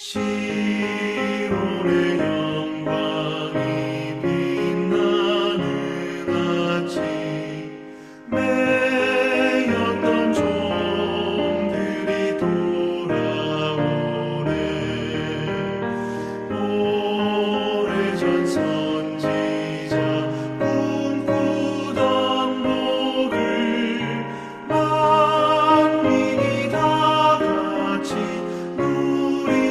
시온의 영광이 빛나는 아침 매였던 종들이 돌아오네 오래전 선지자 꿈꾸던 복을 만민이 다 같이 누리겠네.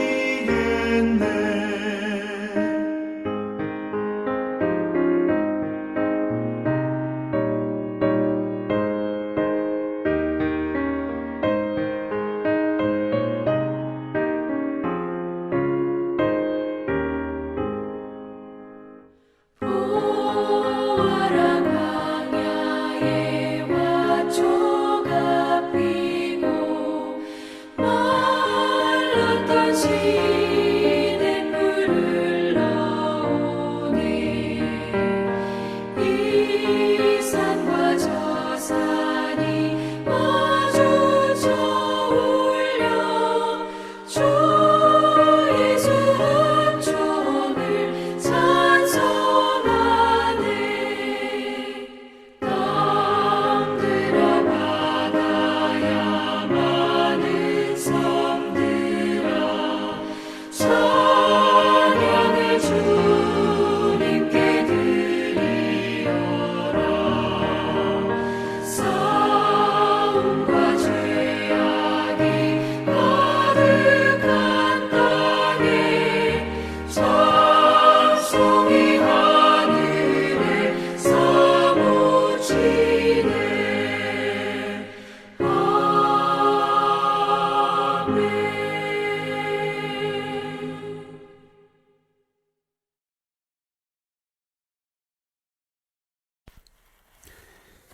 보아라 광야에 화초가 피고 말랐던 시냇물 흘러오네 이 산과 저 산이 마주쳐 울려 주 예수 은총을 찬송하네 땅들아 바다야 많은 섬들아 찬양을 주님께 드리어라 싸움과 죄악이 가득한 땅에 찬송이 하늘에 사무치네 아멘.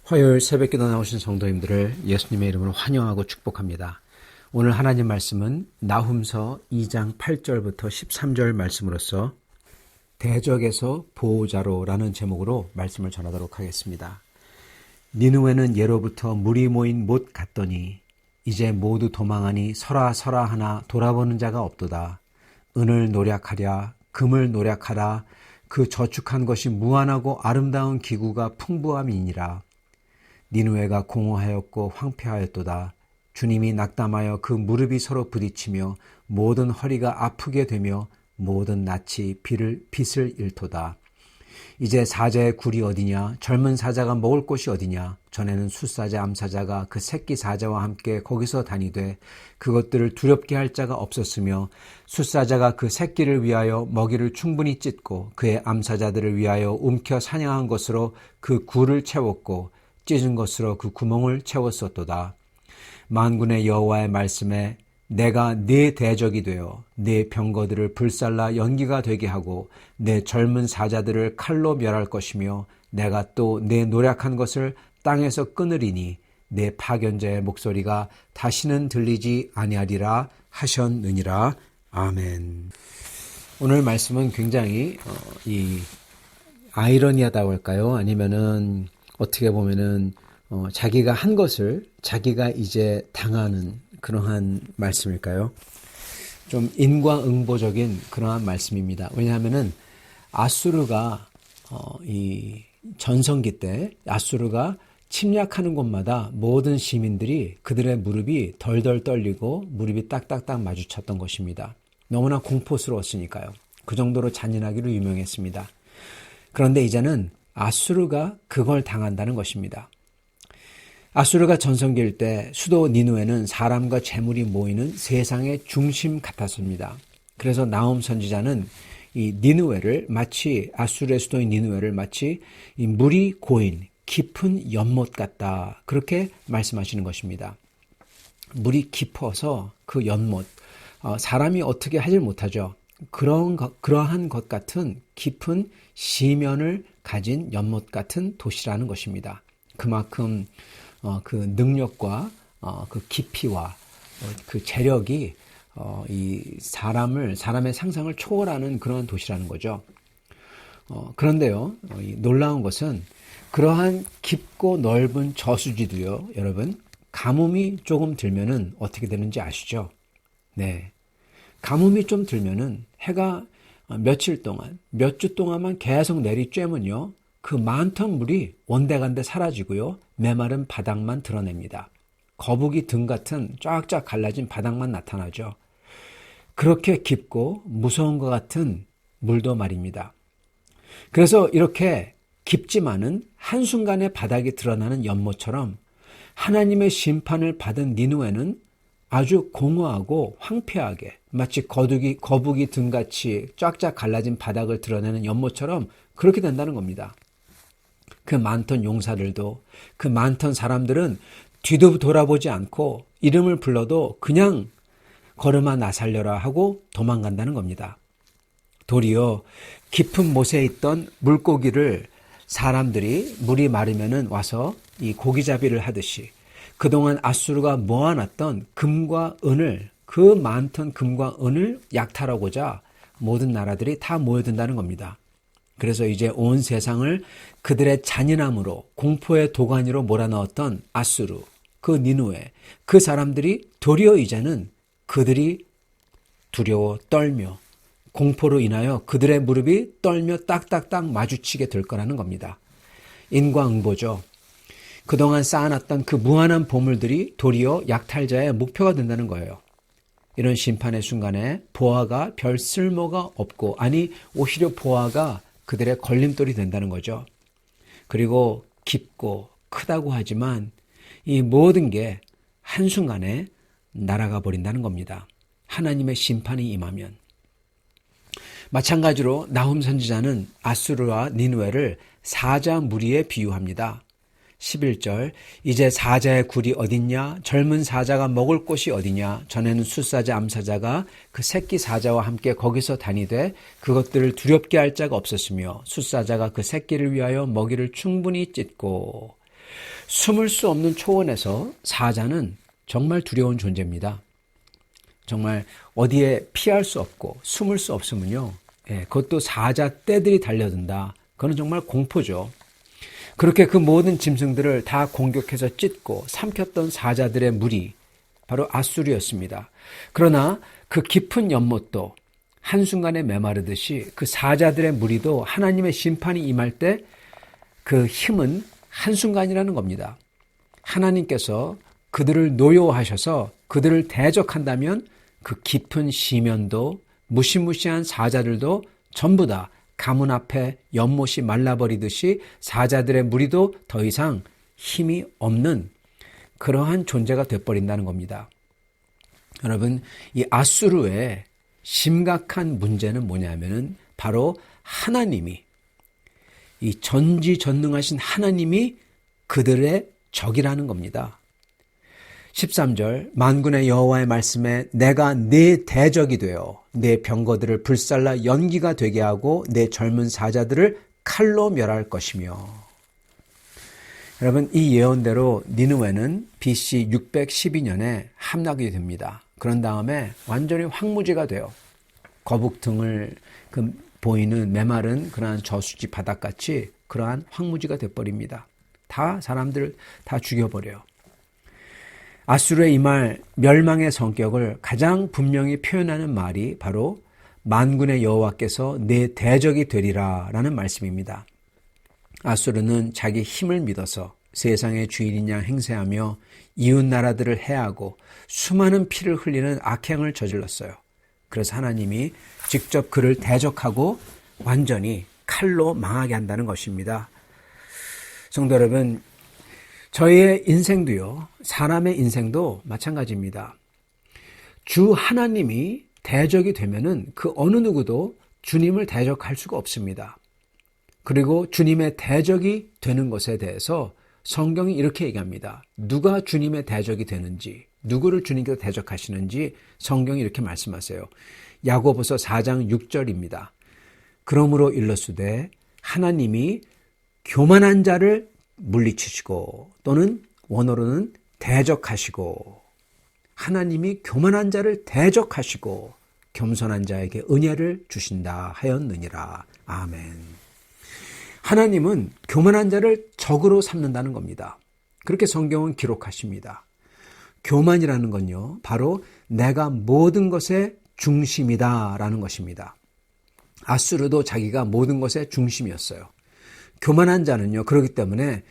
화요일 새벽기도 나오신 성도님들을 예수님의 이름으로 환영하고 축복합니다. 오늘 하나님 말씀은 나훔서 2장 8절부터 13절 말씀으로서 대적에서 보호자로라는 제목으로 말씀을 전하도록 하겠습니다. 니느웨는 예로부터 물이 모인 못 같더니 이제 모두 도망하니 서라 서라 하나 돌아보는 자가 없도다. 은을 노략하랴 금을 노략하라 그 저축한 것이 무한하고 아름다운 기구가 풍부함이니라. 니느웨가 공허하였고 황폐하였도다. 주님이 낙담하여 그 무릎이 서로 부딪히며 모든 허리가 아프게 되며 모든 낯이 빛을 잃도다. 이제 사자의 굴이 어디냐? 젊은 사자가 먹을 곳이 어디냐? 전에는 숫사자 암사자가 그 새끼 사자와 함께 거기서 다니되 그것들을 두렵게 할 자가 없었으며 숫사자가 그 새끼를 위하여 먹이를 충분히 찢고 그의 암사자들을 위하여 움켜 사냥한 것으로 그 굴을 채웠고 찢은 것으로 그 구멍을 채웠었도다. 만군의 여호와의 말씀에 내가 네 대적이 되어 네 병거들을 불살라 연기가 되게 하고 내 젊은 사자들을 칼로 멸할 것이며 내가 또 내 노략한 것을 땅에서 끊으리니 내 파견자의 목소리가 다시는 들리지 아니하리라 하셨느니라. 아멘. 오늘 말씀은 굉장히 이 아이러니하다고 할까요? 아니면은 어떻게 보면은 자기가 한 것을 자기가 이제 당하는 그러한 말씀일까요? 좀 인과응보적인 그러한 말씀입니다. 왜냐하면은 아수르가 이 전성기 때 아수르가 침략하는 곳마다 모든 시민들이 그들의 무릎이 덜덜 떨리고 무릎이 딱딱딱 마주쳤던 것입니다. 너무나 공포스러웠으니까요. 그 정도로 잔인하기로 유명했습니다. 그런데 이제는 아수르가 그걸 당한다는 것입니다. 아수르가 전성기일 때 수도 니느웨는 사람과 재물이 모이는 세상의 중심 같았습니다. 그래서 나훔 선지자는 이 니느웨를 마치 아수르의 수도인 니느웨를 마치 이 물이 고인 깊은 연못 같다 그렇게 말씀하시는 것입니다. 물이 깊어서 그 연못 사람이 어떻게 하질 못하죠. 그러한 것 같은 깊은 시면을 가진 연못 같은 도시라는 것입니다. 그만큼 그 능력과 그 깊이와 그 재력이 이 사람의 상상을 초월하는 그런 도시라는 거죠. 그런데요, 놀라운 것은 그러한 깊고 넓은 저수지도요, 여러분, 가뭄이 조금 들면은 어떻게 되는지 아시죠? 네. 가뭄이 좀 들면은 해가 며칠 동안, 몇 주 동안만 계속 내리쬐면요, 그 많던 물이 온데간데 사라지고요, 메마른 바닥만 드러냅니다. 거북이 등 같은 쫙쫙 갈라진 바닥만 나타나죠. 그렇게 깊고 무서운 것 같은 물도 말입니다. 그래서 이렇게 깊지만은 한순간에 바닥이 드러나는 연못처럼 하나님의 심판을 받은 니느웨는 아주 공허하고 황폐하게 마치 거북이 등같이 쫙쫙 갈라진 바닥을 드러내는 연못처럼 그렇게 된다는 겁니다. 그 많던 용사들도, 그 많던 사람들은 뒤도 돌아보지 않고 이름을 불러도 그냥 걸음아 나 살려라 하고 도망간다는 겁니다. 도리어 깊은 못에 있던 물고기를 사람들이 물이 마르면은 와서 이 고기잡이를 하듯이 그동안 아수르가 모아놨던 금과 은을, 그 많던 금과 은을 약탈하고자 모든 나라들이 다 모여든다는 겁니다. 그래서 이제 온 세상을 그들의 잔인함으로 공포의 도가니로 몰아넣었던 아수르, 그 니느웨, 그 사람들이 도리어 이제는 그들이 두려워 떨며 공포로 인하여 그들의 무릎이 떨며 딱딱딱 마주치게 될 거라는 겁니다. 인과응보죠. 그동안 쌓아놨던 그 무한한 보물들이 도리어 약탈자의 목표가 된다는 거예요. 이런 심판의 순간에 보아가 별 쓸모가 없고, 아니 오히려 보아가 그들의 걸림돌이 된다는 거죠. 그리고 깊고 크다고 하지만 이 모든 게 한순간에 날아가 버린다는 겁니다. 하나님의 심판이 임하면. 마찬가지로 나훔 선지자는 아수르와 니느웨를 사자 무리에 비유합니다. 11절, 이제 사자의 굴이 어딨냐? 젊은 사자가 먹을 곳이 어디냐? 전에는 숫사자 암사자가 그 새끼 사자와 함께 거기서 다니되 그것들을 두렵게 할 자가 없었으며 숫사자가 그 새끼를 위하여 먹이를 충분히 찢고. 숨을 수 없는 초원에서 사자는 정말 두려운 존재입니다. 정말 어디에 피할 수 없고 숨을 수 없으면요, 그것도 사자 떼들이 달려든다. 그건 정말 공포죠. 그렇게 그 모든 짐승들을 다 공격해서 찢고 삼켰던 사자들의 무리, 바로 아수르였습니다. 그러나 그 깊은 연못도 한순간에 메마르듯이 그 사자들의 무리도 하나님의 심판이 임할 때 그 힘은 한순간이라는 겁니다. 하나님께서 그들을 노여워하셔서 그들을 대적한다면 그 깊은 시면도 무시무시한 사자들도 전부 다 가문 앞에 연못이 말라버리듯이 사자들의 무리도 더 이상 힘이 없는 그러한 존재가 되어버린다는 겁니다. 여러분, 이 아수르의 심각한 문제는 뭐냐면은 바로 하나님이, 이 전지전능하신 하나님이 그들의 적이라는 겁니다. 13절, 만군의 여호와의 말씀에 내가 네 대적이 되어 네 병거들을 불살라 연기가 되게 하고 네 젊은 사자들을 칼로 멸할 것이며. 여러분, 이 예언대로 니느웨는 BC 612년에 함락이 됩니다. 그런 다음에 완전히 황무지가 돼요. 거북 등을 보이는 메마른 그러한 저수지 바닥같이 그러한 황무지가 돼버립니다. 다 사람들 다 죽여버려요. 아수르의 이 말 멸망의 성격을 가장 분명히 표현하는 말이 바로 만군의 여호와께서 내 대적이 되리라 라는 말씀입니다. 아수르는 자기 힘을 믿어서 세상의 주인인 양 행세하며 이웃 나라들을 해하고 수많은 피를 흘리는 악행을 저질렀어요. 그래서 하나님이 직접 그를 대적하고 완전히 칼로 망하게 한다는 것입니다. 성도 여러분, 저희의 인생도요, 사람의 인생도 마찬가지입니다. 주 하나님이 대적이 되면은 그 어느 누구도 주님을 대적할 수가 없습니다. 그리고 주님의 대적이 되는 것에 대해서 성경이 이렇게 얘기합니다. 누가 주님의 대적이 되는지, 누구를 주님께서 대적하시는지 성경이 이렇게 말씀하세요. 야고보서 4장 6절입니다. 그러므로 일러스되 하나님이 교만한 자를 물리치시고, 또는 원어로는 대적하시고, 하나님이 교만한 자를 대적하시고 겸손한 자에게 은혜를 주신다 하였느니라. 아멘. 하나님은 교만한 자를 적으로 삼는다는 겁니다. 그렇게 성경은 기록하십니다. 교만이라는 건요, 바로 내가 모든 것에 중심이다라는 것입니다. 아수르도 자기가 모든 것의 중심이었어요. 교만한 자는요, 그렇기 때문에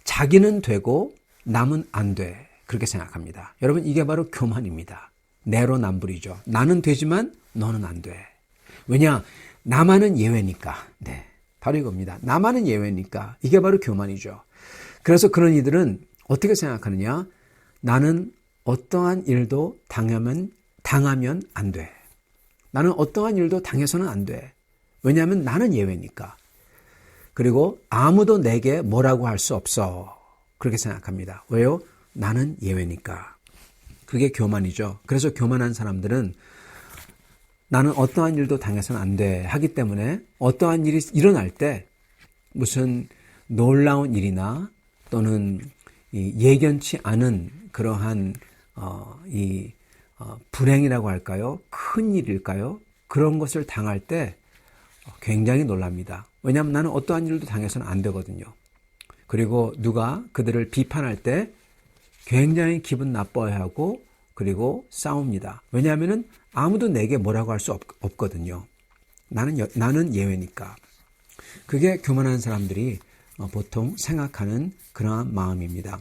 자기는 되고 남은 안 돼. 그렇게 생각합니다. 여러분, 이게 바로 교만입니다. 내로남불이죠. 나는 되지만 너는 안 돼. 왜냐? 나만은 예외니까. 네, 바로 이겁니다. 나만은 예외니까. 이게 바로 교만이죠. 그래서 그런 이들은 어떻게 생각하느냐? 나는 어떠한 일도 당하면 안 돼. 나는 어떠한 일도 당해서는 안 돼. 왜냐하면 나는 예외니까. 그리고 아무도 내게 뭐라고 할 수 없어. 그렇게 생각합니다. 왜요? 나는 예외니까. 그게 교만이죠. 그래서 교만한 사람들은 나는 어떠한 일도 당해서는 안 돼 하기 때문에 어떠한 일이 일어날 때 무슨 놀라운 일이나 또는 예견치 않은 그러한 불행이라고 할까요? 큰 일일까요? 그런 것을 당할 때 굉장히 놀랍니다. 왜냐하면 나는 어떠한 일도 당해서는 안 되거든요. 그리고 누가 그들을 비판할 때 굉장히 기분 나빠하고 그리고 싸웁니다. 왜냐하면 아무도 내게 뭐라고 할 수 없거든요. 나는 예외니까. 그게 교만한 사람들이 보통 생각하는 그러한 마음입니다.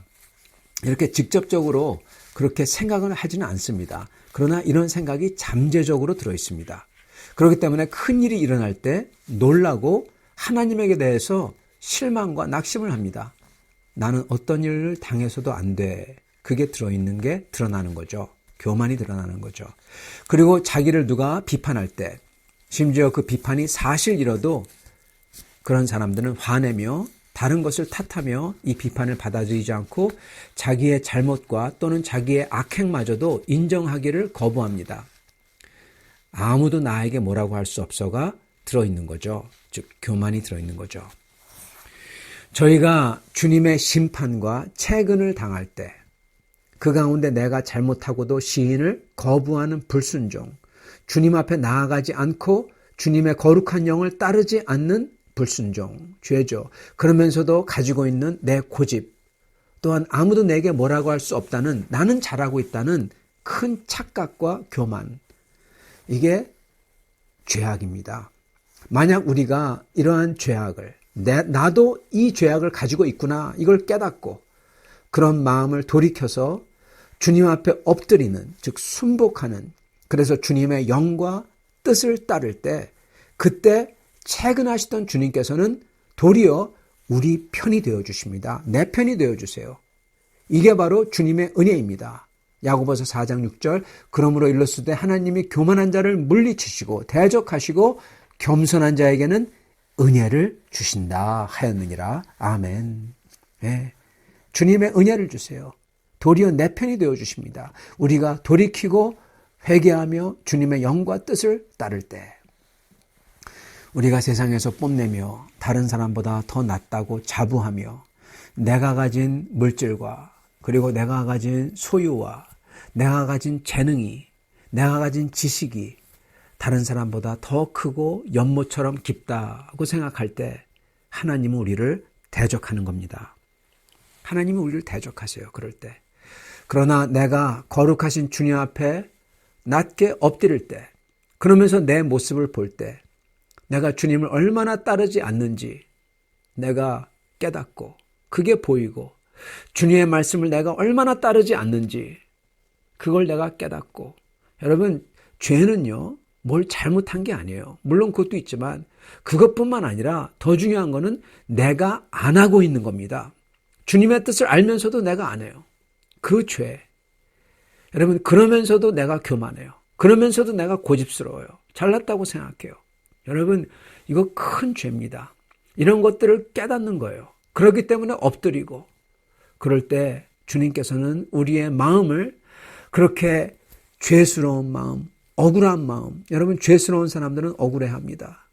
이렇게 직접적으로 그렇게 생각을 하지는 않습니다. 그러나 이런 생각이 잠재적으로 들어있습니다. 그렇기 때문에 큰 일이 일어날 때 놀라고 하나님에게 대해서 실망과 낙심을 합니다. 나는 어떤 일을 당해서도 안 돼. 그게 들어있는 게 드러나는 거죠. 교만이 드러나는 거죠. 그리고 자기를 누가 비판할 때 심지어 그 비판이 사실이라도 그런 사람들은 화내며 다른 것을 탓하며 이 비판을 받아들이지 않고 자기의 잘못과 또는 자기의 악행마저도 인정하기를 거부합니다. 아무도 나에게 뭐라고 할 수 없어가 들어있는 거죠. 즉 교만이 들어있는 거죠. 저희가 주님의 심판과 채근을 당할 때 그 가운데 내가 잘못하고도 시인을 거부하는 불순종, 주님 앞에 나아가지 않고 주님의 거룩한 영을 따르지 않는 불순종, 죄죠. 그러면서도 가지고 있는 내 고집, 또한 아무도 내게 뭐라고 할 수 없다는, 나는 잘하고 있다는 큰 착각과 교만, 이게 죄악입니다. 만약 우리가 이러한 죄악을, 나도 이 죄악을 가지고 있구나, 이걸 깨닫고 그런 마음을 돌이켜서 주님 앞에 엎드리는, 즉 순복하는, 그래서 주님의 영과 뜻을 따를 때 그때 채근하시던 주님께서는 도리어 우리 편이 되어주십니다. 내 편이 되어주세요. 이게 바로 주님의 은혜입니다. 야고보서 4장 6절, 그러므로 일렀을 때 하나님이 교만한 자를 물리치시고 대적하시고 겸손한 자에게는 은혜를 주신다 하였느니라. 아멘. 네. 주님의 은혜를 주세요. 도리어 내 편이 되어주십니다. 우리가 돌이키고 회개하며 주님의 영과 뜻을 따를 때 우리가 세상에서 뽐내며 다른 사람보다 더 낫다고 자부하며 내가 가진 물질과 그리고 내가 가진 소유와 내가 가진 재능이 내가 가진 지식이 다른 사람보다 더 크고 연못처럼 깊다고 생각할 때 하나님은 우리를 대적하는 겁니다. 하나님은 우리를 대적하세요. 그럴 때. 그러나 내가 거룩하신 주님 앞에 낮게 엎드릴 때 그러면서 내 모습을 볼 때 내가 주님을 얼마나 따르지 않는지 내가 깨닫고 그게 보이고 주님의 말씀을 내가 얼마나 따르지 않는지 그걸 내가 깨닫고 여러분 죄는요 뭘 잘못한 게 아니에요. 물론 그것도 있지만 그것뿐만 아니라 더 중요한 거는 내가 안 하고 있는 겁니다. 주님의 뜻을 알면서도 내가 안 해요. 그 죄. 여러분 그러면서도 내가 교만해요. 그러면서도 내가 고집스러워요. 잘났다고 생각해요. 여러분 이거 큰 죄입니다. 이런 것들을 깨닫는 거예요. 그렇기 때문에 엎드리고 그럴 때 주님께서는 우리의 마음을 그렇게 죄스러운 마음, 억울한 마음, 여러분 죄스러운 사람들은 억울해합니다.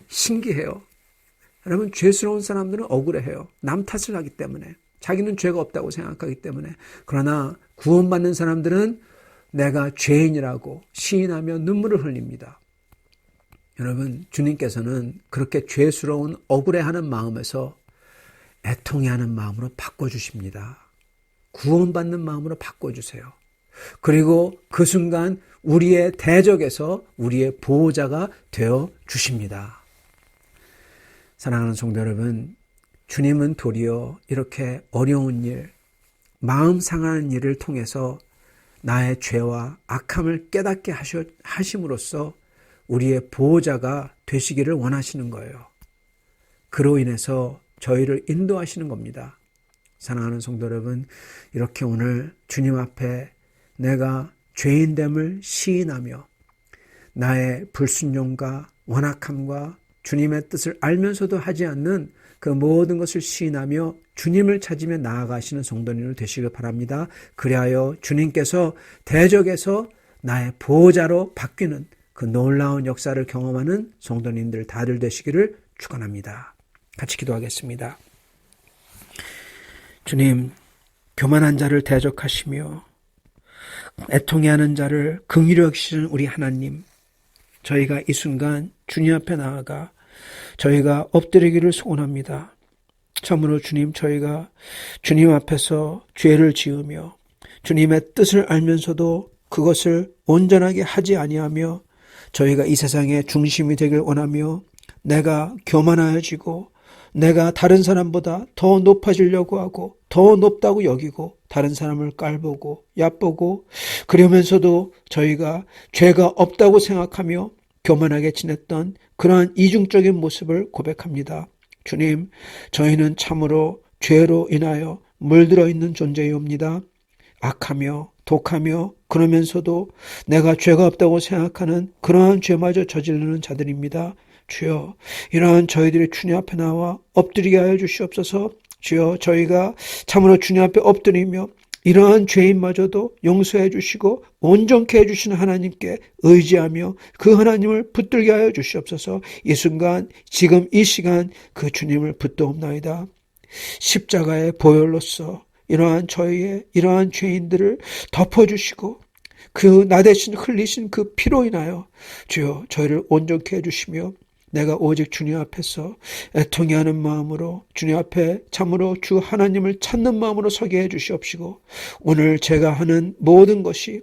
신기해요. 여러분 죄스러운 사람들은 억울해해요. 남 탓을 하기 때문에. 자기는 죄가 없다고 생각하기 때문에. 그러나 구원받는 사람들은 내가 죄인이라고 시인하며 눈물을 흘립니다. 여러분 주님께서는 그렇게 죄스러운 억울해하는 마음에서 애통해하는 마음으로 바꿔주십니다. 구원받는 마음으로 바꿔주세요. 그리고 그 순간 우리의 대적에서 우리의 보호자가 되어 주십니다. 사랑하는 성도 여러분, 주님은 도리어 이렇게 어려운 일, 마음 상하는 일을 통해서 나의 죄와 악함을 깨닫게 하심으로써 우리의 보호자가 되시기를 원하시는 거예요. 그로 인해서 저희를 인도하시는 겁니다. 사랑하는 성도 여러분, 이렇게 오늘 주님 앞에 내가 죄인됨을 시인하며 나의 불순종과 완악함과 주님의 뜻을 알면서도 하지 않는 그 모든 것을 시인하며 주님을 찾으며 나아가시는 성도님을 되시길 바랍니다. 그리하여 주님께서 대적에서 나의 보호자로 바뀌는 그 놀라운 역사를 경험하는 성도님들 다들 되시기를 축원합니다. 같이 기도하겠습니다. 주님, 교만한 자를 대적하시며 애통해하는 자를 긍휼히 여기시는 우리 하나님, 저희가 이 순간 주님 앞에 나아가 저희가 엎드리기를 소원합니다. 참으로 주님, 저희가 주님 앞에서 죄를 지으며 주님의 뜻을 알면서도 그것을 온전하게 하지 아니하며 저희가 이 세상의 중심이 되길 원하며 내가 교만하여지고 내가 다른 사람보다 더 높아지려고 하고 더 높다고 여기고 다른 사람을 깔보고 얕보고 그러면서도 저희가 죄가 없다고 생각하며 교만하게 지냈던 그러한 이중적인 모습을 고백합니다. 주님, 저희는 참으로 죄로 인하여 물들어 있는 존재이옵니다. 악하며 독하며 그러면서도 내가 죄가 없다고 생각하는 그러한 죄마저 저지르는 자들입니다. 주여, 이러한 저희들이 주님 앞에 나와 엎드리게 하여 주시옵소서. 주여, 저희가 참으로 주님 앞에 엎드리며 이러한 죄인마저도 용서해 주시고 온전케 해주시는 하나님께 의지하며 그 하나님을 붙들게 하여 주시옵소서. 이 순간, 지금 이 시간 그 주님을 붙들옵나이다. 십자가의 보혈로서 이러한 저희의 이러한 죄인들을 덮어주시고 그 나 대신 흘리신 그 피로 인하여 주여 저희를 온전케 해주시며 내가 오직 주님 앞에서 애통해하는 마음으로 주님 앞에 참으로 주 하나님을 찾는 마음으로 서게 해주시옵시고 오늘 제가 하는 모든 것이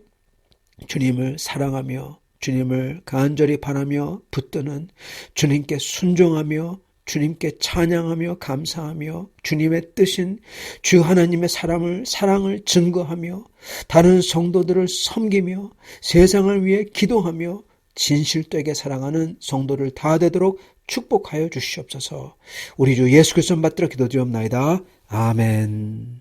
주님을 사랑하며 주님을 간절히 바라며 붙드는 주님께 순종하며 주님께 찬양하며 감사하며 주님의 뜻인 주 하나님의 사랑을 증거하며 다른 성도들을 섬기며 세상을 위해 기도하며 진실되게 사랑하는 성도를 다 되도록 축복하여 주시옵소서. 우리 주 예수 그리스도 받들어 기도드리옵나이다. 아멘.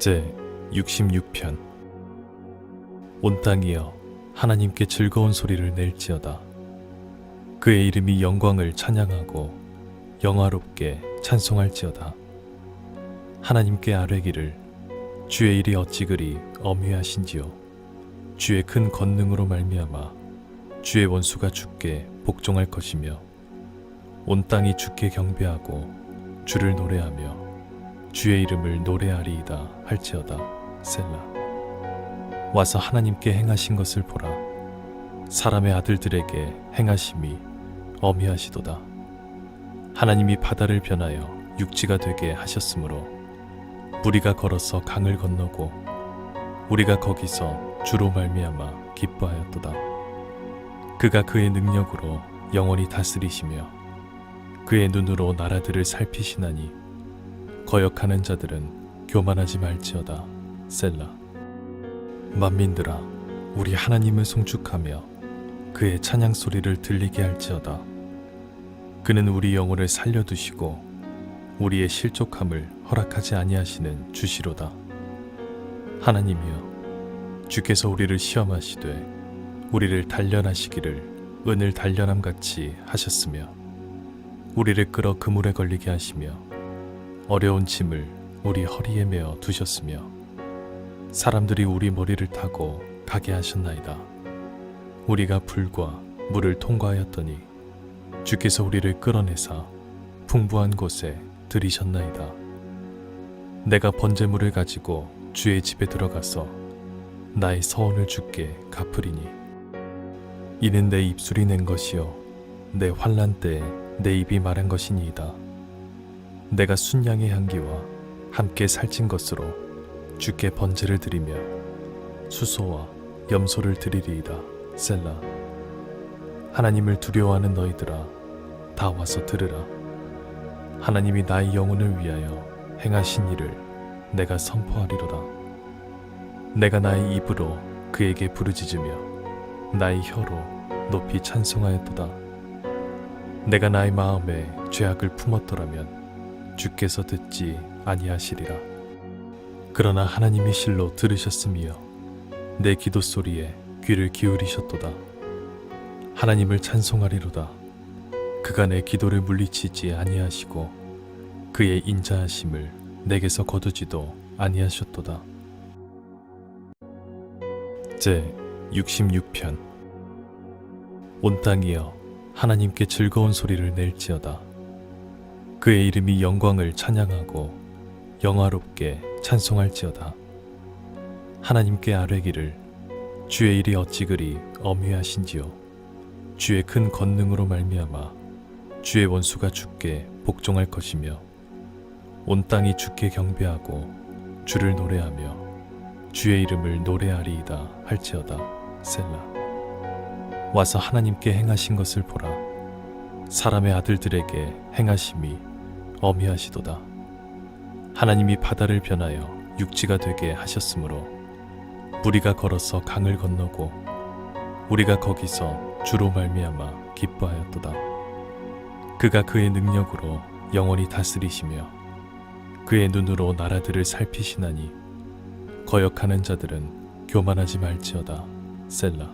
제 66편. 온 땅이여 하나님께 즐거운 소리를 낼지어다. 그의 이름이 영광을 찬양하고 영화롭게 찬송할지어다. 하나님께 아뢰기를 주의 일이 어찌 그리 엄위하신지요. 주의 큰 권능으로 말미암아 주의 원수가 주께 복종할 것이며 온 땅이 주께 경배하고 주를 노래하며 주의 이름을 노래하리이다 할지어다. 셀라. 와서 하나님께 행하신 것을 보라. 사람의 아들들에게 행하심이 엄히하시도다. 하나님이 바다를 변하여 육지가 되게 하셨으므로 우리가 걸어서 강을 건너고 우리가 거기서 주로 말미암아 기뻐하였도다. 그가 그의 능력으로 영원히 다스리시며 그의 눈으로 나라들을 살피시나니 거역하는 자들은 교만하지 말지어다. 셀라. 만민들아 우리 하나님을 송축하며 그의 찬양 소리를 들리게 할지어다. 그는 우리 영혼을 살려두시고 우리의 실족함을 허락하지 아니하시는 주시로다. 하나님이여 주께서 우리를 시험하시되 우리를 단련하시기를 은을 단련함같이 하셨으며 우리를 끌어 그물에 걸리게 하시며 어려운 짐을 우리 허리에 메어 두셨으며 사람들이 우리 머리를 타고 가게 하셨나이다. 우리가 불과 물을 통과하였더니 주께서 우리를 끌어내사 풍부한 곳에 들이셨나이다. 내가 번제물을 가지고 주의 집에 들어가서 나의 서원을 주께 갚으리니 이는 내 입술이 낸 것이요 내 환난 때에 내 입이 말한 것이니이다. 내가 순양의 향기와 함께 살찐 것으로 주께 번제를 드리며 수소와 염소를 드리리이다. 셀라. 하나님을 두려워하는 너희들아 다 와서 들으라. 하나님이 나의 영혼을 위하여 행하신 일을 내가 선포하리로다. 내가 나의 입으로 그에게 부르짖으며 나의 혀로 높이 찬송하였도다. 내가 나의 마음에 죄악을 품었더라면 주께서 듣지 아니하시리라. 그러나 하나님이 실로 들으셨으며 내 기도 소리에 귀를 기울이셨도다. 하나님을 찬송하리로다. 그가 내 기도를 물리치지 아니하시고 그의 인자하심을 내게서 거두지도 아니하셨도다. 제 66편. 온 땅이여 하나님께 즐거운 소리를 낼지어다. 그의 이름이 영광을 찬양하고 영화롭게 찬송할지어다. 하나님께 아뢰기를 주의 일이 어찌 그리 엄위하신지요. 주의 큰 권능으로 말미암아 주의 원수가 주께 복종할 것이며 온 땅이 주께 경배하고 주를 노래하며 주의 이름을 노래하리이다 할지어다. 셀라. 와서 하나님께 행하신 것을 보라. 사람의 아들들에게 행하심이 엄히하시도다. 하나님이 바다를 변하여 육지가 되게 하셨으므로 우리가 걸어서 강을 건너고 우리가 거기서 주로 말미암아 기뻐하였도다. 그가 그의 능력으로 영원히 다스리시며 그의 눈으로 나라들을 살피시나니 거역하는 자들은 교만하지 말지어다. 셀라.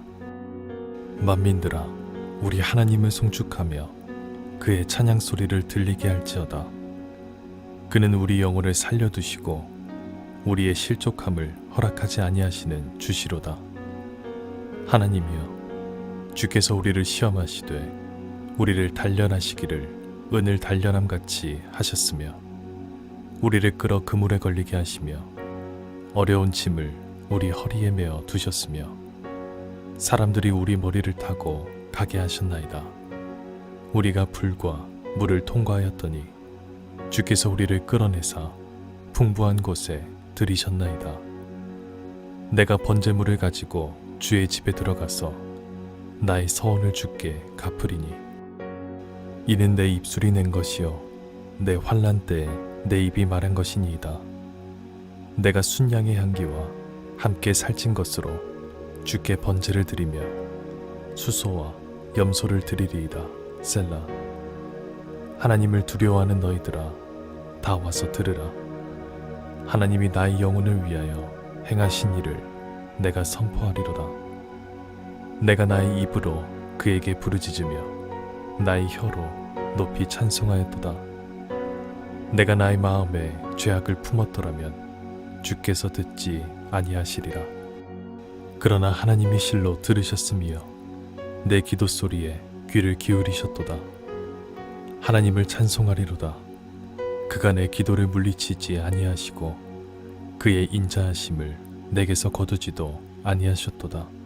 만민들아 우리 하나님을 송축하며 그의 찬양 소리를 들리게 할지어다. 그는 우리 영혼을 살려두시고 우리의 실족함을 허락하지 아니하시는 주시로다. 하나님이여 주께서 우리를 시험하시되 우리를 단련하시기를 은을 단련함같이 하셨으며 우리를 끌어 그물에 걸리게 하시며 어려운 짐을 우리 허리에 메어 두셨으며 사람들이 우리 머리를 타고 가게 하셨나이다. 우리가 불과 물을 통과하였더니 주께서 우리를 끌어내사 풍부한 곳에 들이셨나이다. 내가 번제물을 가지고 주의 집에 들어가서 나의 서원을 주께 갚으리니 이는 내 입술이 낸 것이요 내 환난 때에 내 입이 말한 것이니이다. 내가 순양의 향기와 함께 살찐 것으로 주께 번제를 드리며 수소와 염소를 드리리이다. 셀라. 하나님을 두려워하는 너희들아 다 와서 들으라. 하나님이 나의 영혼을 위하여 행하신 일을 내가 선포하리로다. 내가 나의 입으로 그에게 부르짖으며 나의 혀로 높이 찬송하였도다. 내가 나의 마음에 죄악을 품었더라면 주께서 듣지 아니하시리라. 그러나 하나님이 실로 들으셨으며 내 기도 소리에 귀를 기울이셨도다. 하나님을 찬송하리로다. 그가 내 기도를 물리치지 아니하시고 그의 인자하심을 내게서 거두지도 아니하셨도다.